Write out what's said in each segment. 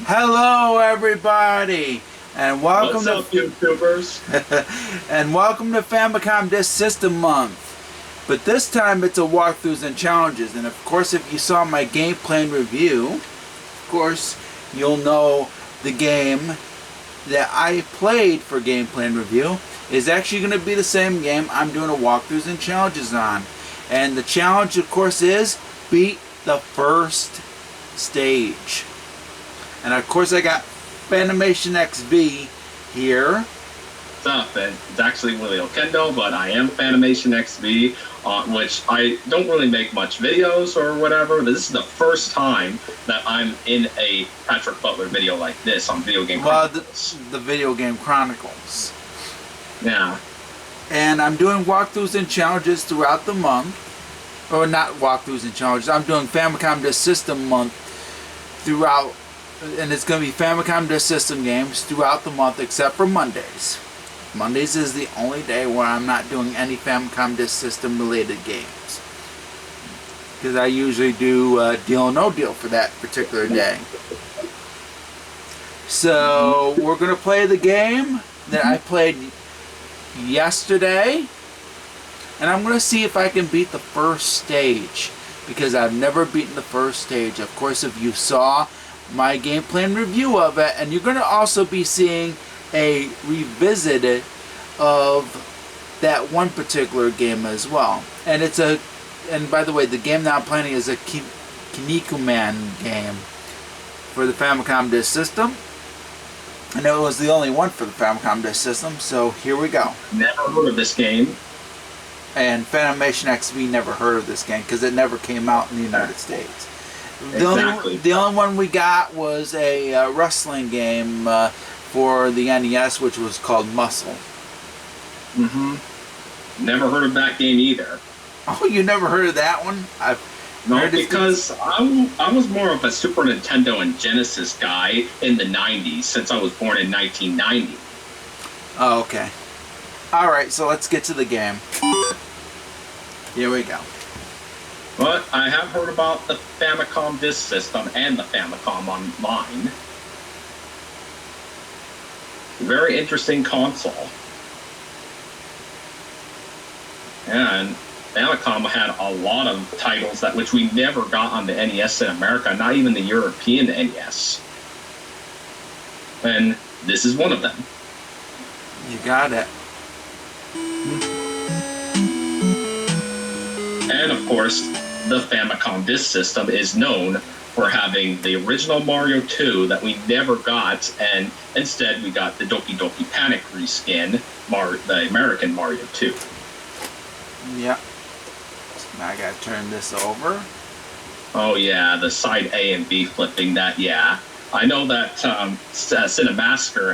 Hello, everybody, and welcome What's up, YouTubers? and welcome to Famicom Disk System Month. But this time it's a walkthroughs and challenges, and of course, if you saw my gameplay and review, of course, you'll know the game that I played for gameplay and review is actually going to be the same game I'm doing a walkthroughs and challenges on. And the challenge, of course, is beat the first stage. And of course I got FanimationXV here. What's up? It's actually Willie Okendo, but I am FanimationXV, which I don't really make much videos or whatever. This is the first time that I'm in a Patrick Butler video like this on Video Game Chronicles. Well, the Video Game Chronicles. Yeah. And I'm doing walkthroughs and challenges throughout the month. Or not walkthroughs and challenges. I'm doing Famicom Disk System Month throughout. And it's going to be Famicom Disk System games throughout the month except for Mondays. Mondays is the only day where I'm not doing any Famicom Disk System related games. Because I usually do Deal or No Deal for that particular day. So we're going to play the game that I played yesterday. And I'm going to see if I can beat the first stage. Because I've never beaten the first stage. Of course, if you saw my gameplay and review of it, and you're going to also be seeing a revisit of that one particular game as well. And by the way, the game that I'm playing is a Kinnikuman game for the Famicom Disk System. And it was the only one for the Famicom Disk System, so here we go. Never heard of this game. And FanimationXV never heard of this game because it never came out in the United States. Exactly. The only one we got was a wrestling game for the NES, which was called Muscle. Never heard of that game either. Oh, you never heard of that one? No, because I was more of a Super Nintendo and Genesis guy in the 90s, since I was born in 1990. Oh, okay. Alright, so let's get to the game. Here we go. But I have heard about the Famicom Disk System and the Famicom Online. Very interesting console. And Famicom had a lot of titles which we never got on the NES in America, not even the European NES. And this is one of them. You got it. And of course, the Famicom Disk System is known for having the original Mario 2 that we never got, and instead we got the Doki Doki Panic reskin, the American Mario 2. Yep. So now I gotta turn this over. Oh yeah, the side A and B flipping, that, yeah. I know that Cinemasker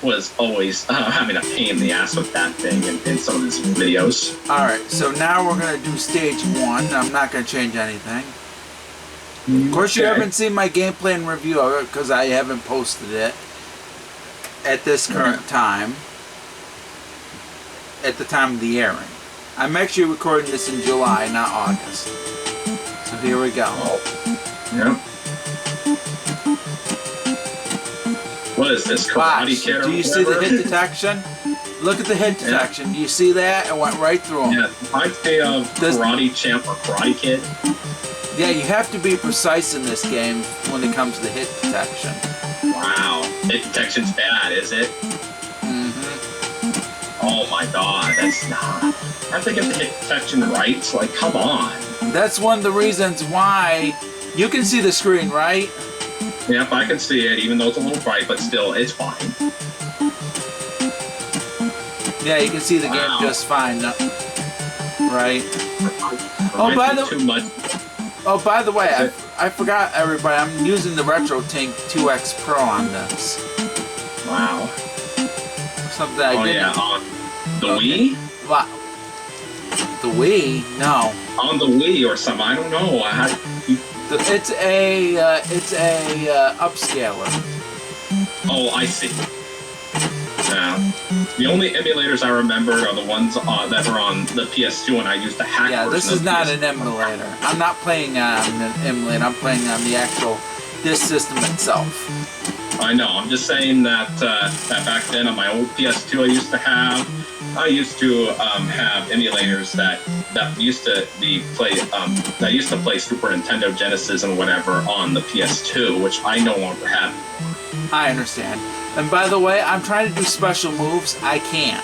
was always having a pain in the ass with that thing in some of his videos. Alright, so now we're going to do stage 1. I'm not going to change anything. Of course, you haven't seen my gameplay and review of it because I haven't posted it at this current time. At the time of the airing. I'm actually recording this in July, not August. So here we go. Yeah. What is this, Karate Kid or whatever? Do you see the hit detection? Look at the hit detection. Do you see that? It went right through him. Yeah, I'd say Karate Champ or Karate Kid. Yeah, you have to be precise in this game when it comes to the hit detection. Wow. Hit detection's bad, is it? Oh my god, that's not... I have to get the hit detection right? Like, come on. That's one of the reasons why... You can see the screen, right? Yep, I can see it, even though it's a little bright, but still, it's fine. Yeah, you can see the game just fine, right? Oh, by the way, I forgot, everybody, I'm using the RetroTink 2X Pro on this. Wow. Something I didn't... yeah, on the Wii? What? The Wii? No. On the Wii or something, I don't know. It's a upscaler. Oh, I see. Yeah. The only emulators I remember are the ones that were on the PS2 and I used the hack version. Yeah, this is not an emulator. I'm not playing on an emulator. I'm playing on the actual this system itself. I know. I'm just saying that that back then on my old PS2 I used to have emulators that used to play Super Nintendo Genesis and whatever on the PS2, which I no longer have. I understand. And by the way, I'm trying to do special moves. I can't.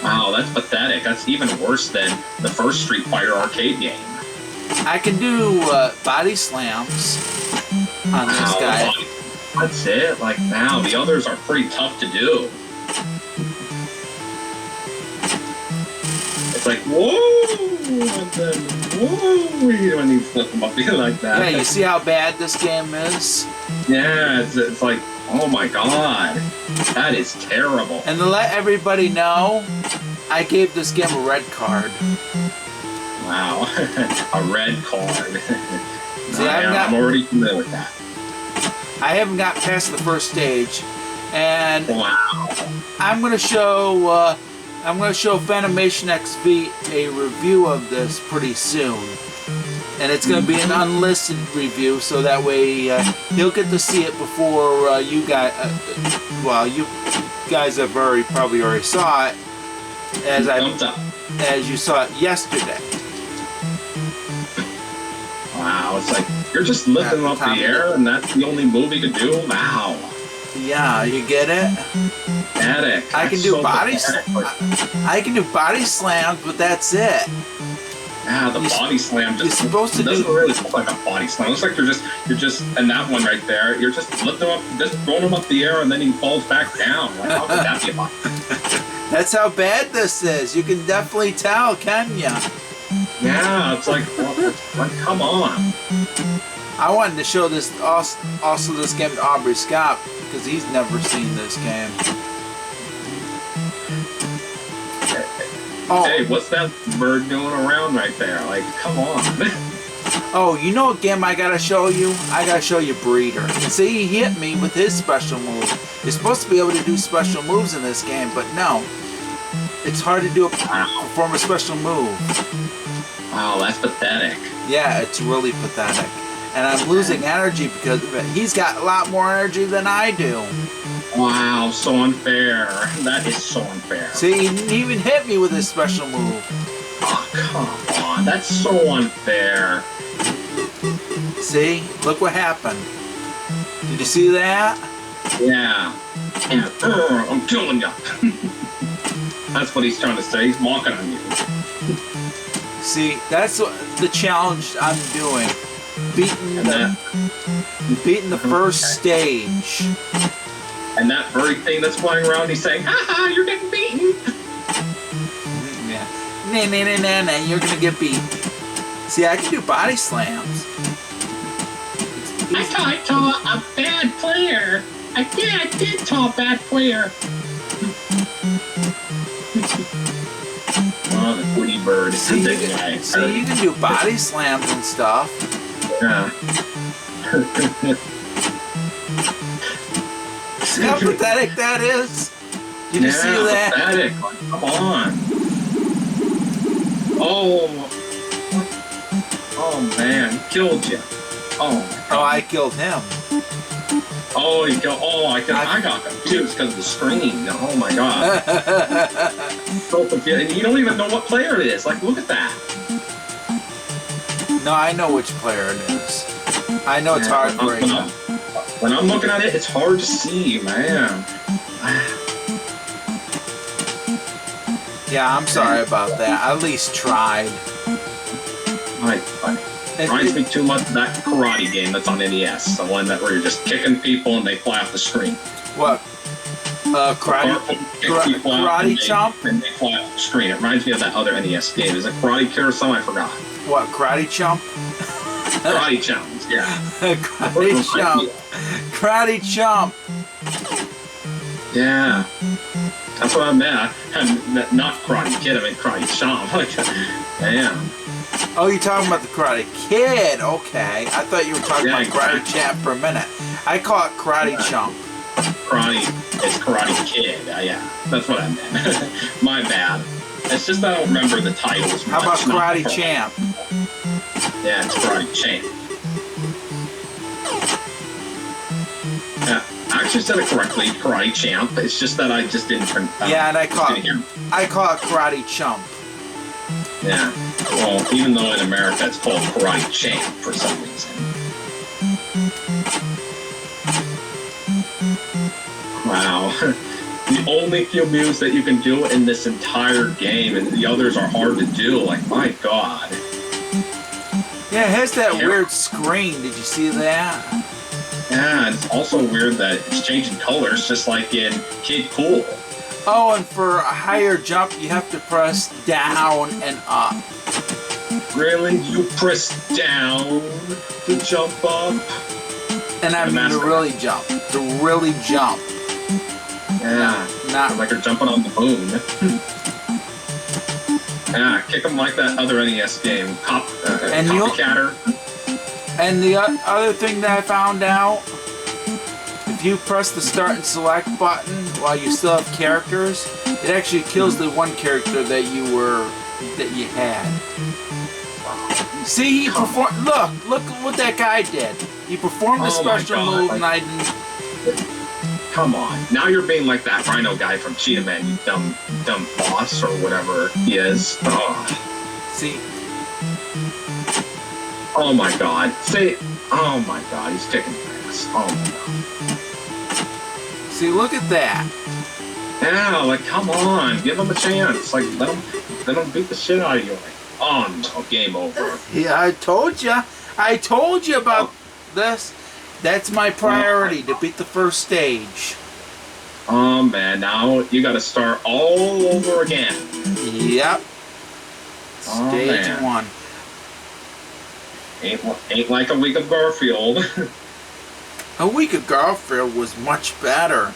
Wow, that's pathetic. That's even worse than the first Street Fighter arcade game. I can do body slams on this guy. That's it? Like, now, the others are pretty tough to do. It's like, whoa! And then, whoa! When you flip them up like that. Yeah, you see how bad this game is? Yeah, it's like, oh my god. That is terrible. And to let everybody know, I gave this game a red card. Wow. A red card. See, I'm already familiar with that. I haven't got past the first stage, and wow. I'm gonna show FanimationXV a review of this pretty soon, and it's gonna be an unlisted review, so that way he'll get to see it before you guys. Well, you guys have probably already saw it, as you saw it yesterday. Wow, it's like, you're just lifting up the air and that's the only move you can do? Wow. Yeah, you get it? Pathetic. I can do I can do body slams, but that's it. Yeah, the body slam just doesn't really look like a body slam. It looks like you're just, and that one right there, you're just lifting him up, just throwing him up the air and then he falls back down. Like, how could that be a body? That's how bad this is. You can definitely tell, can ya? Yeah, it's like, come on. I wanted to show this also this game to Aubrey Scott because he's never seen this game. Oh. Hey, what's that bird doing around right there? Like, come on. Oh, you know what game I gotta show you? I gotta show you Breeder. See, he hit me with his special move. You're supposed to be able to do special moves in this game, but no. It's hard to perform a special move. Wow, that's pathetic. Yeah, it's really pathetic. And I'm losing energy because of it. He's got a lot more energy than I do. Wow, so unfair. That is so unfair. See, he even hit me with his special move. Oh, come on. That's so unfair. See? Look what happened. Did you see that? Yeah. I'm killing you. That's what he's trying to say. He's mocking on you. See, that's what the challenge I'm doing. Beating the first stage. And that very thing that's flying around, he's saying, "Ha you're getting beaten." Yeah. Nah, you're gonna get beat. See, I can do body slams. I saw a bad player. I did saw a bad player. Oh, the Woody bird. See, you can do body slams and stuff. Yeah. See how pathetic that is? Did you see that? Pathetic. Come on. Oh man, he killed you. Oh, I killed him. Oh, he killed. I got confused because of the screen. Oh my god. So confused. And you don't even know what player it is. Like, look at that. No, I know which player it is. I know it's hard for you. When I'm looking at it, it's hard to see, man. Yeah, I'm sorry about that. I at least tried. Reminds me too much of that karate game that's on NES. The one where you're just kicking people and they fly off the screen. What? Karate Chomp? And they fly off the screen. It reminds me of that other NES game. Is it Karate Kid or something? I forgot. What, Karate Chomp? Karate Chomp, yeah. Karate Chomp. Karate Chomp. Yeah. That's what I meant. Not Karate Kid, I meant Karate Chomp. Damn. Oh, you're talking about the Karate Kid. Okay. I thought you were talking about Karate Champ for a minute. I call it Karate Chomp. It's Karate Kid. Yeah, that's what I meant. My bad. It's just I don't remember the titles. How about Karate Champ? Yeah, it's Karate Champ. Yeah, I actually said it correctly, Karate Champ. It's just that I just didn't. Yeah, and I call it Karate Chump. Yeah. Well, even though in America it's called Karate Champ for some reason. Wow. The only few moves that you can do in this entire game, and the others are hard to do. Like, my God. Yeah, it has that weird screen. Did you see that? Yeah, and it's also weird that it's changing colors, just like in Kid Cool. Oh, and for a higher jump, you have to press down and up. Really? You press down to jump up? And I mean to really jump. To really jump. Yeah. Not like you're jumping on the moon. Yeah, kick them like that other NES game, Copycatter. And the other thing that I found out, if you press the start and select button while you still have characters, it actually kills the one character that you had. See, he performed. Look what that guy did. He performed the special move, and I didn't. Come on, now you're being like that Rhino guy from Cheetah Man, you dumb boss or whatever he is. Oh. See. Oh my God. See. Oh my God, he's kicking ass. Oh my God. See, look at that. Yeah, like come on, give him a chance. Like let him beat the shit out of you. Like, oh no, game over. Yeah, I told you about this. That's my priority, to beat the first stage. Oh man, now you gotta start all over again. Yep. Stage 1. Ain't like a week of Garfield. A week of Garfield was much better.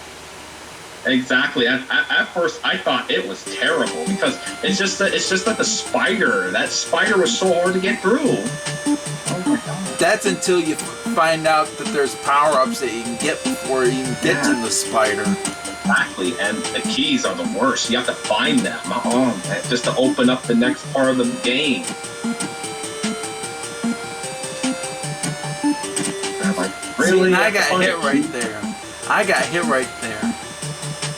Exactly. At first, I thought it was terrible because it's just that the that spider was so hard to get through. Oh my God. That's until you find out that there's power-ups that you can get before you even get to the spider. Exactly, and the keys are the worst. You have to find them. Oh man, just to open up the next part of the game. Like, really? See, and I got hit right there. I got hit right there.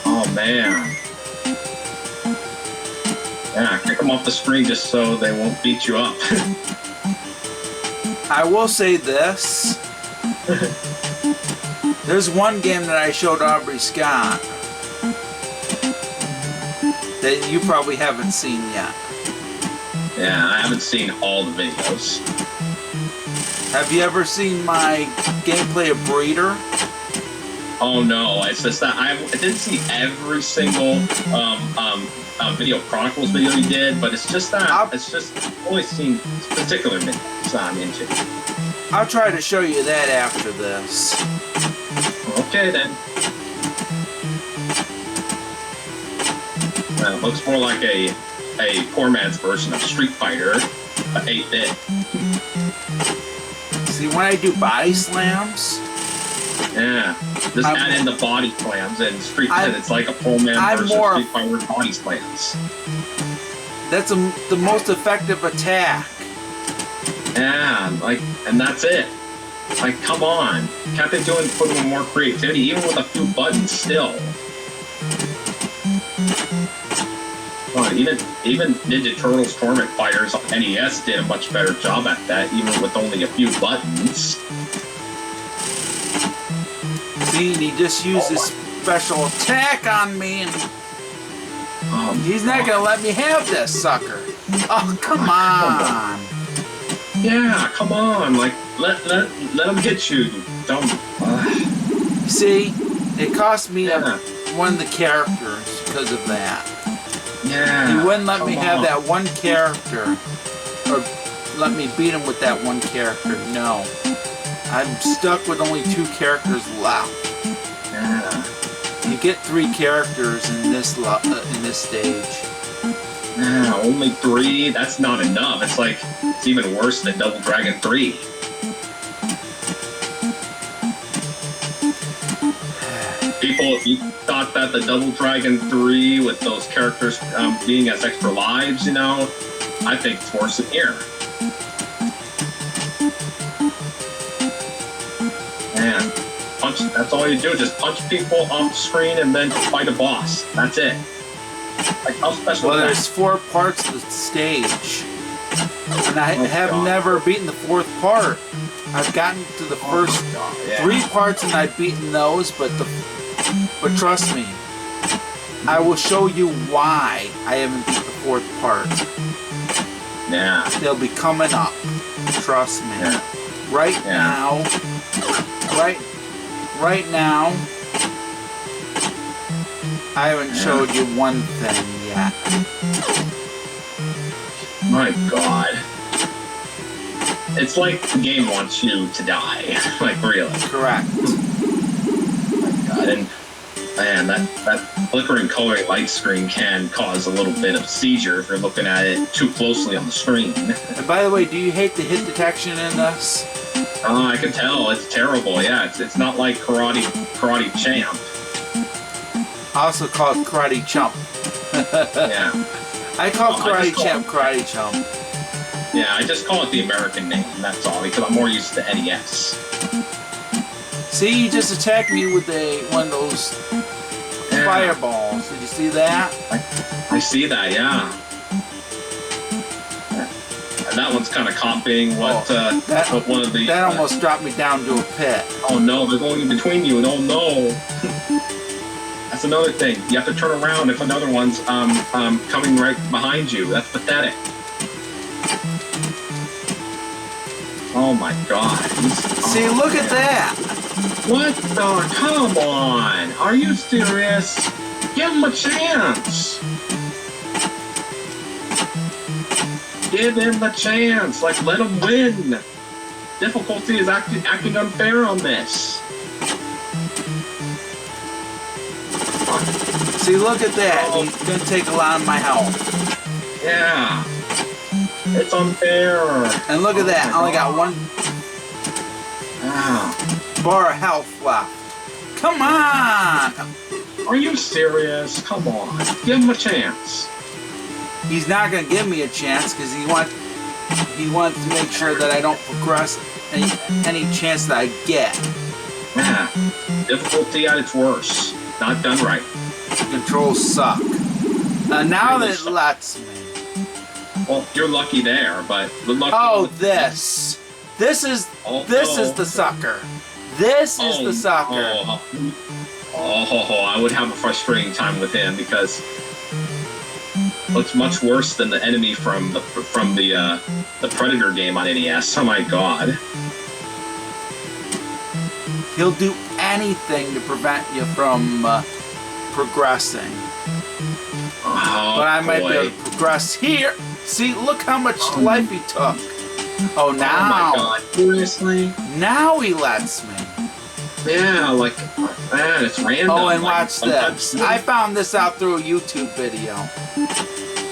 Oh man. Yeah, kick them off the screen just so they won't beat you up. I will say this. There's one game that I showed Aubrey Scott that you probably haven't seen yet. Yeah, I haven't seen all the videos. Have you ever seen my gameplay of Breeder? Oh no, it's just that I didn't see every single Video Chronicles video you did, but it's just that it's just only seen particular videos I'm into. I'll try to show you that after this. Okay then. It looks more like a poor man's version of Street Fighter, 8-bit. See, when I do body slams, yeah, just add in the body slams and Street Fighter. It's like a poor man version of Street Fighter body slams. That's the most effective attack. Yeah, and that's it. Like, come on. Can't they put a little more creativity, even with a few buttons still? Well, even Ninja Turtles Tournament Fighters on NES did a much better job at that, even with only a few buttons. See, he just used his special attack on me, and he's not gonna let me have this sucker. Oh, come on. Yeah, come on. Like, let him hit you. Don't. See, it cost me one of the characters because of that. Yeah. He wouldn't let me have that one character, or let me beat him with that one character. No. I'm stuck with only 2 characters left. Yeah. You get 3 characters in this stage. Yeah, only 3? That's not enough. It's even worse than Double Dragon 3. People thought that the Double Dragon 3 with those characters being as extra lives, I think it's worse than here. Man. punch. That's all you do. Just punch people off the screen and then fight a boss. That's it. Like, how special Well, is there's that? 4 parts of the stage. And I Oh, have God. never beaten the 4th part. I've gotten to the first God, yeah. 3 parts and I've beaten those, but trust me, I will show you why I haven't beat the 4th part. Yeah. They'll be coming up. Trust me. Yeah. Right Yeah. now. Right now. I haven't showed you one thing yet. My God. It's like the game wants you to die. Like, really. Correct. God. And man, that flickering coloring light screen can cause a little bit of seizure if you're looking at it too closely on the screen. And by the way, do you hate the hit detection in this? I can tell. It's terrible. Yeah, it's not like Karate Champ. I also call it Karate Chump. Yeah. I call I Karate just call Champ Karate Chump. Yeah, I just call it the American name, that's all, because I'm more used to NES. See, you just attacked me with one of those fireballs. Did you see that? I see that, yeah. And that one's kind of copying what one of the... That almost dropped me down to a pit. Oh no, they're going in between you, and oh no. That's another thing. You have to turn around if another one's coming right behind you. That's pathetic. Oh my God. See, look at that. What the? Come on. Are you serious? Give him a chance. Give him the chance. Like, let him win. Difficulty is acting unfair on this. See, look at that. He's going to take a lot of my health. Yeah. It's unfair. And look at that. I only got 1 Ah. bar of health left. Come on. Are you serious? Come on. Give him a chance. He's not going to give me a chance because he wants to make sure that I don't progress any chance that I get. Yeah. Difficulty at its worst. Not done right. The controls suck. Now that it lets me. Well, you're lucky there, but good luck. Oh, this. This is the sucker. This is the sucker. I would have a frustrating time with him because looks much worse than the enemy from the Predator game on NES. Oh my God. He'll do anything to prevent you from progressing. Oh, But I might be boy. able to progress here. See, look how much life he took. Oh, now. Oh my God. Seriously? Now he lets me. Yeah, like, man, it's random. Oh, and like, watch sometimes- this. I found this out through a YouTube video.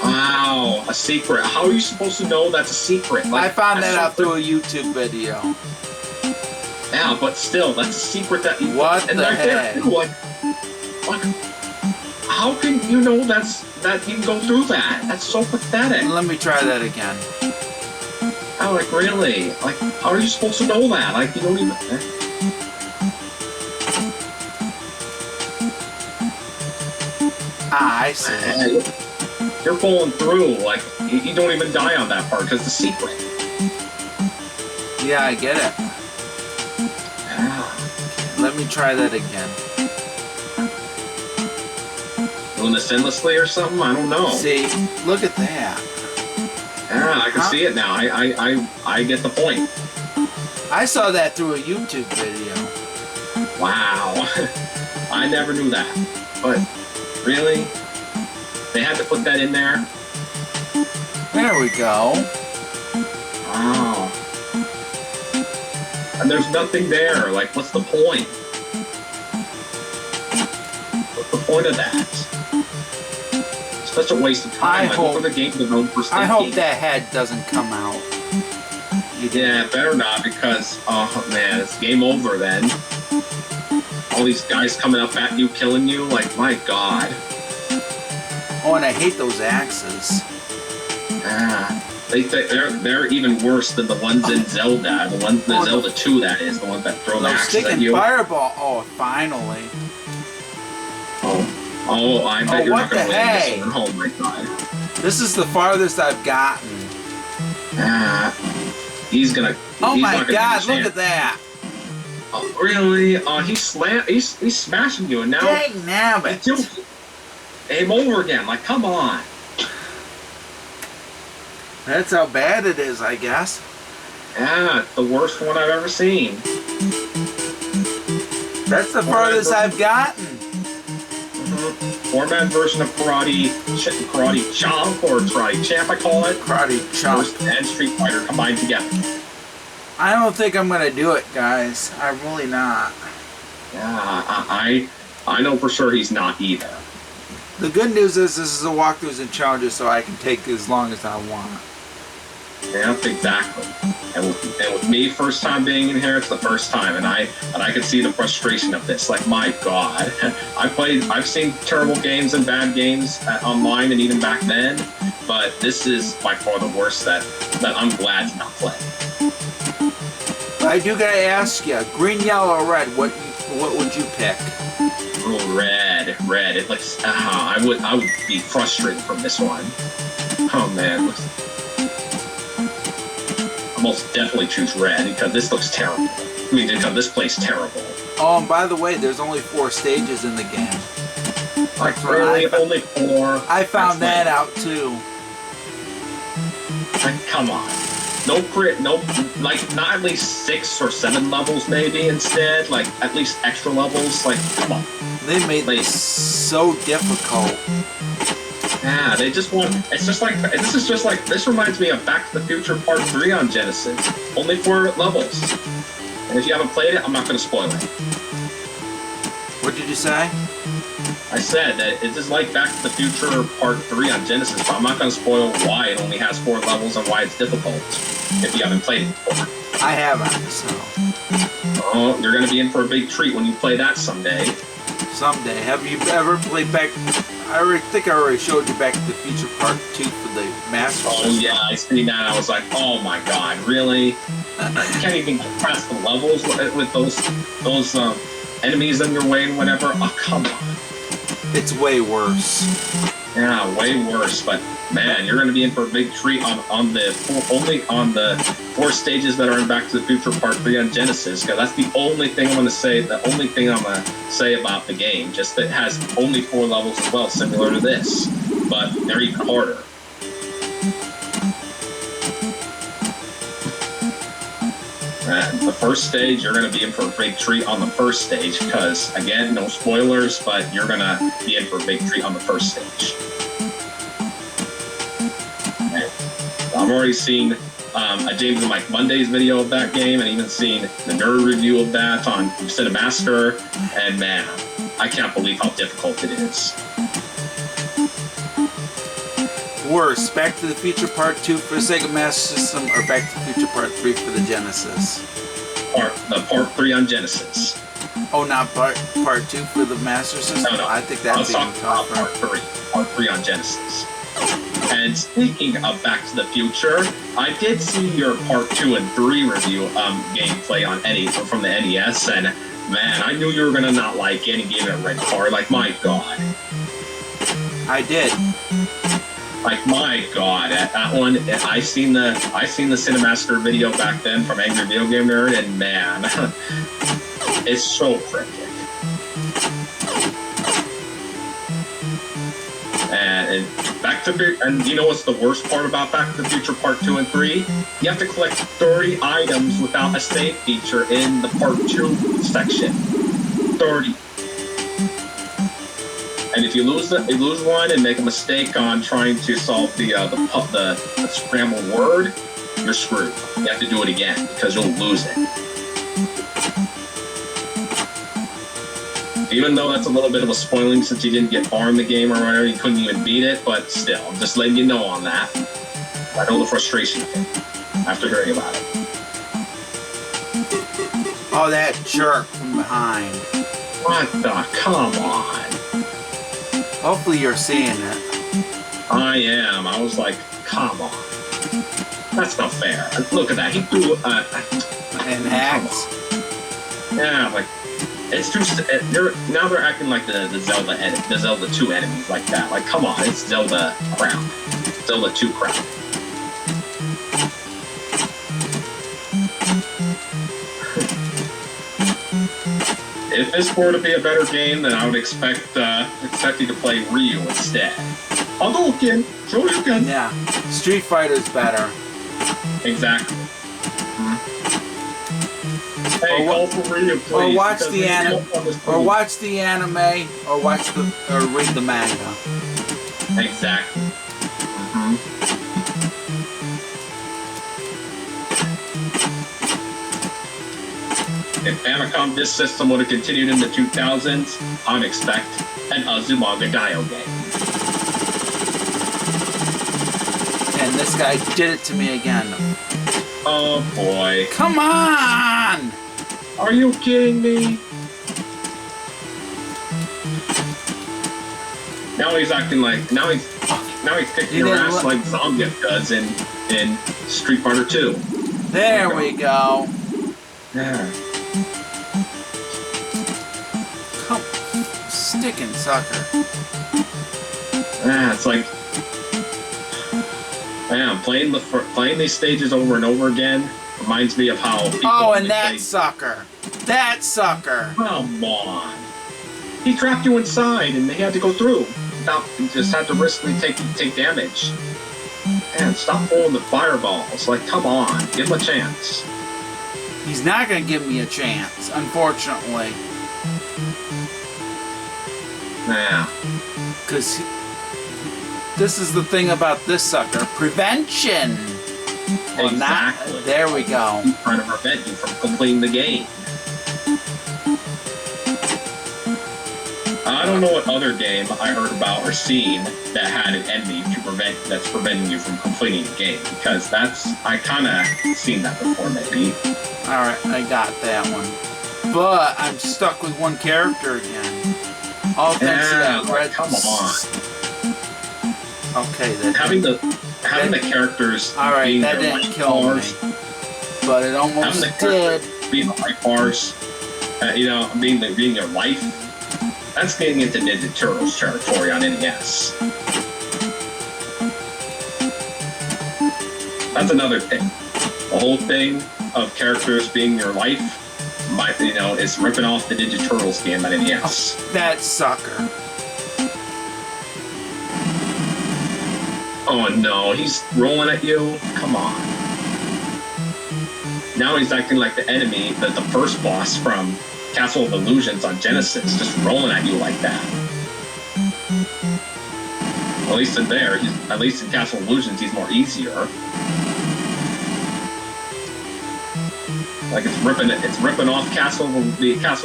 Wow, a secret. How are you supposed to know that's a secret? Like, I found that that's out through something- a YouTube video. Yeah, but still, that's a secret that you... What and the right there, heck? too, like, how can you know that you can go through that? That's so pathetic. Let me try that again. Oh, like, really? Like, how are you supposed to know that? Like, you don't even... Ah, I see. You're pulling through. Like, you don't even die on that part because the secret. Yeah, I get it. Let me try that again. Doing this endlessly or something? I don't know. See, look at that. Yeah, I can see it now. I get the point. I saw that through a YouTube video. Wow. I never knew that. But, really? They had to put that in there? There we go. Wow. And there's nothing there. Like, what's the point? What's the point of that? It's such a waste of time. Like, what were the game developers thinking? I hope that head doesn't come out. Yeah, better not, because, oh man, it's game over then. All these guys coming up at you, killing you, like, my God. Oh, and I hate those axes. Ah. they're even worse than the ones in Zelda. The Zelda 2, that is, the ones that throw the axes at you. Fireball. Oh, finally. Oh, I bet you're not going to win this one. Oh my god. This is the farthest I've gotten. He's gonna. Oh my god! Look at that. Oh, really? He's smashing you, and now. Dang nabbit. Aim over again. Like, come on. That's how bad it is, I guess. Yeah, it's the worst one I've ever seen. That's the farthest I've gotten. Four-man version of Karate Chomp, or Karate Champ, I call it. Karate Chomp. And Street Fighter combined together. I don't think I'm gonna do it, guys. I'm really not. Yeah, I know for sure he's not either. The good news is this is a walkthroughs and challenges, so I can take as long as I want. Yeah, exactly. And with me, first time being in here, it's the first time, and I can see the frustration of this. Like, my God, I've seen terrible games and bad games online and even back then, but this is by far the worst that I'm glad to not play. I do gotta ask you, green, yellow, or red? What would you pick? Oh, red. It looks. I would be frustrated from this one. Oh man. Most definitely choose red because this looks terrible. I mean, because this plays terrible. Oh, and by the way, there's only 4 stages in the game. Like, really? Only 4? I found that out too. Like, come on. No, like, not at least 6 or 7 levels maybe instead. Like, at least extra levels. Like, come on. They made this so difficult. Yeah, they just want. This reminds me of Back to the Future Part 3 on Genesis. Only 4 levels. And if you haven't played it, I'm not going to spoil it. What did you say? I said that it is like Back to the Future Part 3 on Genesis, but I'm not going to spoil why it only has 4 levels and why it's difficult if you haven't played it before. I haven't, so. Oh, you're going to be in for a big treat when you play that someday. Someday. Have you ever played Back... I think I already showed you Back to the Future Part 2 for the Master System. Oh yeah, I see that. I was like, oh my god, really? You can't even get past the levels with those enemies in your way and whatever. Oh, come on. It's way worse. Yeah, way worse. But man, you're going to be in for a big treat on the 4 stages that are in Back to the Future Part 3 on Genesis. Because that's the only thing I'm going to say. The only thing I'm going to say about the game. Just that it has only 4 levels as well, similar to this, but they're even harder. The first stage, you're going to be in for a big treat on the first stage because, again, no spoilers, but you're going to be in for a big treat on the first stage. And I've already seen a James and Mike Monday's video of that game and even seen the nerd review of that on Cinemaster, and man, I can't believe how difficult it is. Worse, Back to the Future Part 2 for the Sega Master System or Back to the Future Part 3 for the Genesis? Part 3 on Genesis. Oh, not Part 2 for the Master System? No. I think that's even tougher. Part 3 on Genesis. And speaking of Back to the Future, I did see your Part 2 and 3 review gameplay on from the NES, and man, I knew you were gonna not like it and gave it a red card. Like, my god. I did. Like, my god, that one, I seen the Cinemaster video back then from Angry Video Game Nerd, and man, it's so cryptic. And you know what's the worst part about Back to the Future Part 2 and 3? You have to collect 30 items without a save feature in the Part 2 section. 30. And if you lose one and make a mistake on trying to solve the scrambled word, you're screwed. You have to do it again because you'll lose it. Even though that's a little bit of a spoiling since you didn't get far in the game or whatever, you couldn't even beat it, but still, I'm just letting you know on that. I know the frustration of it after hearing about it. Oh, that jerk from behind. What the? Come on. Hopefully you're seeing it. I am. I was like, come on. That's not fair. Look at that. He threw And hacks. yeah, like it's too. Now they're acting like the Zelda 2 enemies like that. Like, come on, it's Zelda Crown, Zelda 2 Crown. If this were to be a better game, then I would expect you to play Ryu instead. Hadouken! Shoryuken! Yeah. Street Fighter's better. Exactly. Hey, call for Ryu, please. Or watch the anime, or watch the anime, or read the manga. Exactly. If Famicom Disk System would have continued in the 2000s, I'd expect an Azumanga Daioh game. And this guy did it to me again. Oh boy. Come on! Are you kidding me? Now he's acting like now he's kicking your ass like Zangief does in Street Fighter 2. There we go. Yeah. Come, sticking sucker. Yeah, it's like, man, playing these stages over and over again reminds me of how people. Oh, and that sucker. That sucker. Come on. He trapped you inside, and he had to go through. He just had to riskly take damage. Man, stop pulling the fireballs. Like, come on, give him a chance. He's not going to give me a chance, unfortunately. Yeah. Because this is the thing about this sucker. Prevention! Well, Exactly. There we go. He's trying to prevent you from completing the game. I don't know what other game I heard about or seen that had an enemy that's preventing you from completing the game, because I kind of seen that before, maybe. Alright, I got that one. But I'm stuck with one character again. All thanks to that red. Come on. Okay, then. Having the characters. Alright, that didn't kill me. But it almost did. Being the life bars, being your life. That's getting into Ninja Turtles territory on NES. That's another thing. The whole thing of characters being your life, is ripping off the Ninja Turtles game on NES. Oh, that sucker. Oh no, he's rolling at you? Come on. Now he's acting like the enemy, the first boss from Castle of Illusions on Genesis, just rolling at you like that. At least in Castle of Illusions, he's more easier. Like it's ripping off the Castle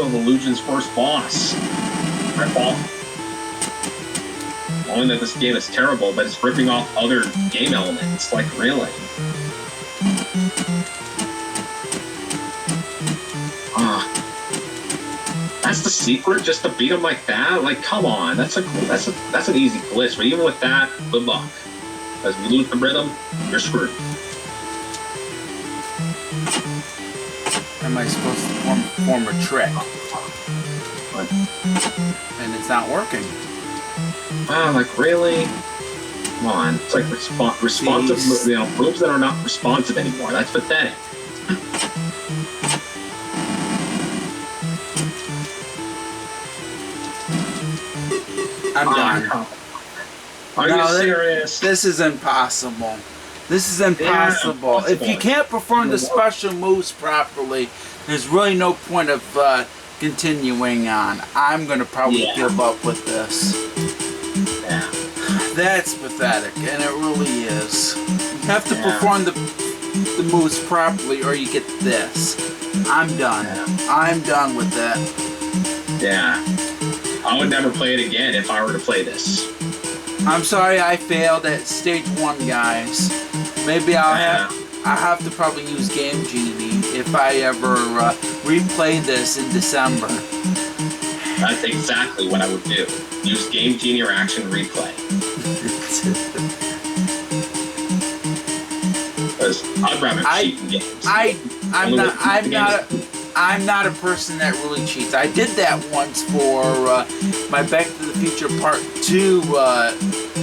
of Illusions first boss. Rip off. Only that this game is terrible, but it's ripping off other game elements. Like, really? That's the secret, just to beat him like that? Like, come on, that's an easy glitch. But even with that, good luck. As we lose the rhythm, you're screwed. Am I supposed to perform a trick? And it's not working. Like, really? Come on, it's like responsive, moves that are not responsive anymore. That's pathetic. I'm done. Are you serious? This is impossible. This is impossible. Yeah, if you can't perform the special moves properly, there's really no point of continuing on. I'm going to probably give up with this. Yeah. That's pathetic, and it really is. You have to perform the moves properly or you get this. I'm done. I'm done with that. Yeah. I would never play it again if I were to play this. I'm sorry I failed at stage 1, guys. Maybe I'll have to probably use Game Genie if I ever replay this in December. That's exactly what I would do. Use Game Genie or Action Replay. Because I'd rather cheat in games. I'm not a person that really cheats. I did that once for my Back to the Future Part 2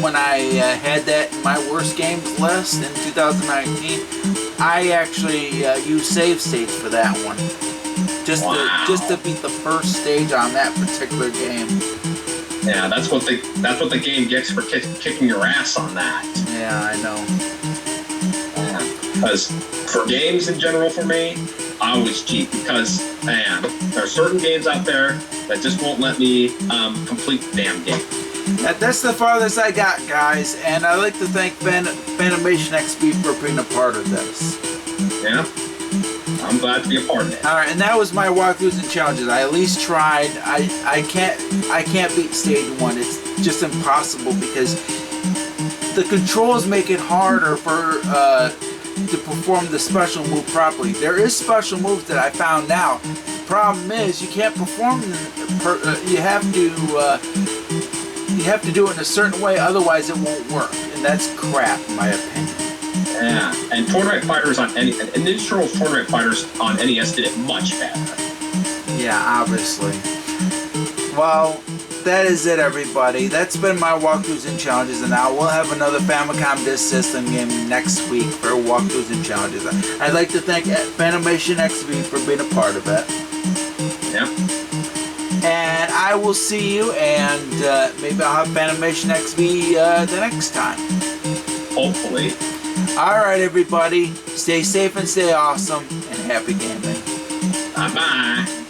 when I had that in my worst games list in 2019. I actually used save states for that one. Just to beat the first stage on that particular game. Yeah, that's what the game gets for kicking your ass on that. Yeah, I know. Because for games in general, for me, I always cheat because, man, there are certain games out there that just won't let me complete the damn game. That's the farthest I got, guys, and I'd like to thank FanimationXV for being a part of this. Yeah, I'm glad to be a part of it. Alright, and that was my walkthroughs and challenges. I at least tried. I can't beat stage 1. It's just impossible because the controls make it harder for to perform the special move properly. There is special moves that I found out. The problem is you can't perform them. You have to do it in a certain way, otherwise it won't work, and that's crap in my opinion. Yeah, and Tournament Fighters on and Ninja Turtles Tournament Fighters on NES did it much better. Yeah, obviously. Well, that is it, everybody. That's been my walkthroughs and challenges, and now we'll have another Famicom Disk System game next week for walkthroughs and challenges. I'd like to thank FanimationXV for being a part of it. Yeah. And I will see you, and maybe I'll have FanimationXV the next time. Hopefully. Alright, everybody. Stay safe and stay awesome, and happy gaming. Bye-bye.